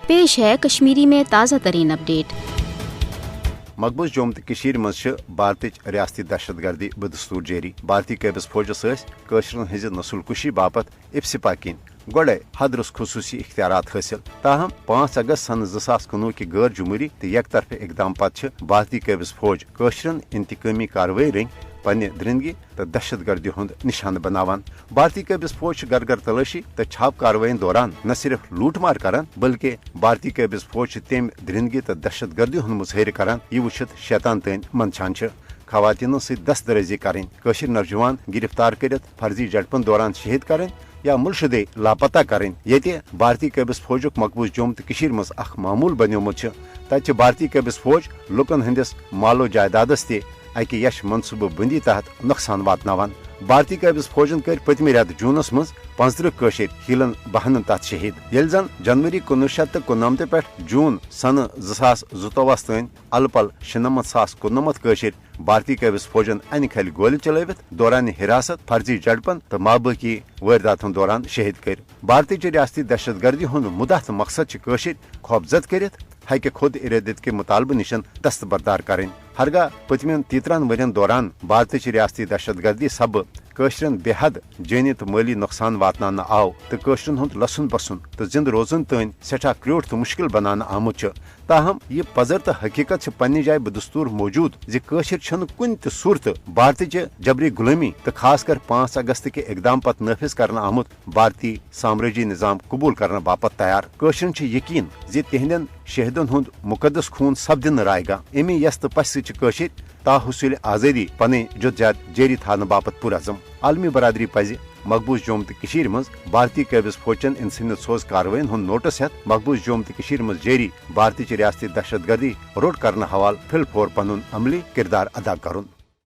पेश है कश्मीरी में ताज़ा तरीन अपडेट। मकबूज जोम तो मज भारत रियासती दहशत गर्दी बदस्तूर जारी। भारतीय कैबस फौजस कशरन हज नस्लकुशी बापत इफ्सिपा किन गोड़े हदरस खसूसी इख्तियारात हासिल। ताहम 5 अगस्त सन 2019 की गैर जुमहूरी तो एक तरफ इकदाम पत भारतीय कैबस फौज कशरन इंतकामी कार्रवाई रंग पन्ने दरिंदगी तो दहशत गर्दी हुंद निशान बनावान। भारतीय कैबस फौज घर घर तलाशी तो छाप कार्रवाई दौरान न सिर्फ लूटमार करान बल्कि भारतीय कैबस फौज तम दरिंदगी तो दहशत गर्दी हुंद मुजहर करान। यह वुचित शैतान तन मंदान खवातीनों से दस्तदरेजी करें, कशिर नौजवान गिरफ्तार कर फर्जी झड़पन दौरान शहीद करें या मुलशदे लापता करें। ये भारतीय कैबस फौजुक मकबूज जोम तो मज अख मामूल बनियोमुत तत भारतीय कैबस फौज लुकन हंदिस मालो जायदादस ते अकि यश मनसूबह बंदी तहत नुकसान वातनावान। भारतीय कैबस फौजन कर पतम रेत जूनस मज 15 कशिर हीलन बहन तथ शहीद। ये जन जनवरी 1999 पे जून सन 2022 तन अलपल 96,019 कशिर भारतीय कैबस फौजन अन खल गोल चलवित दौरान हिरासत फर्जी झड़पन तो माबाकी वारदातों दौरान शहीद कर। भारतीय रियासती दहशत गर्दी हुंद मुद्दा तो मकसद कशिर खौफजद कर हक खुद इरादत के मुतालबे निशन दस्तबरदार करें। हरगा पतमन 13 वरियन दौरान भारतीय रियासती दहशत गर्दी सब कशरन बेहद जानी तो माली नुकसान वातन आव तो कशरन हुंद लसन बसन तो जिंद रोजन तन सठा क्रोट तो मुश्किल बनान आमुत। ताहम यह पजर तो हकीकत पन्ने जाय बदस्तूर मौजूद जि कशर छन कुन त सूरत भारतीय जबरी गुलामी तो खास कर 5 अगस्त के इकदाम पत नफिज करना आमुत भारतीय साम्राज्य निजाम कबूल करने बापत तैयार। कशरन यकीन जि तिहंदन शहीदन हुंद मुकदस खून सपदिन रायगा। अमी यस तो पश कशर ताहुसूल आज़ादी पन जुदजात जारी थाने बापत पुरज़म। आलमी बरादरी पज मकबूज जोम तो मज भारतीय कैबस फौजन इंसानियत सोज कार्रवाइन हुंद नोटिस हेत मकबूज जोम तो मज जारी भारतीय रियासती दहशत गर्दी रोड करने हवाल फिल फोर पनुन अमली किरदार अदा करुन।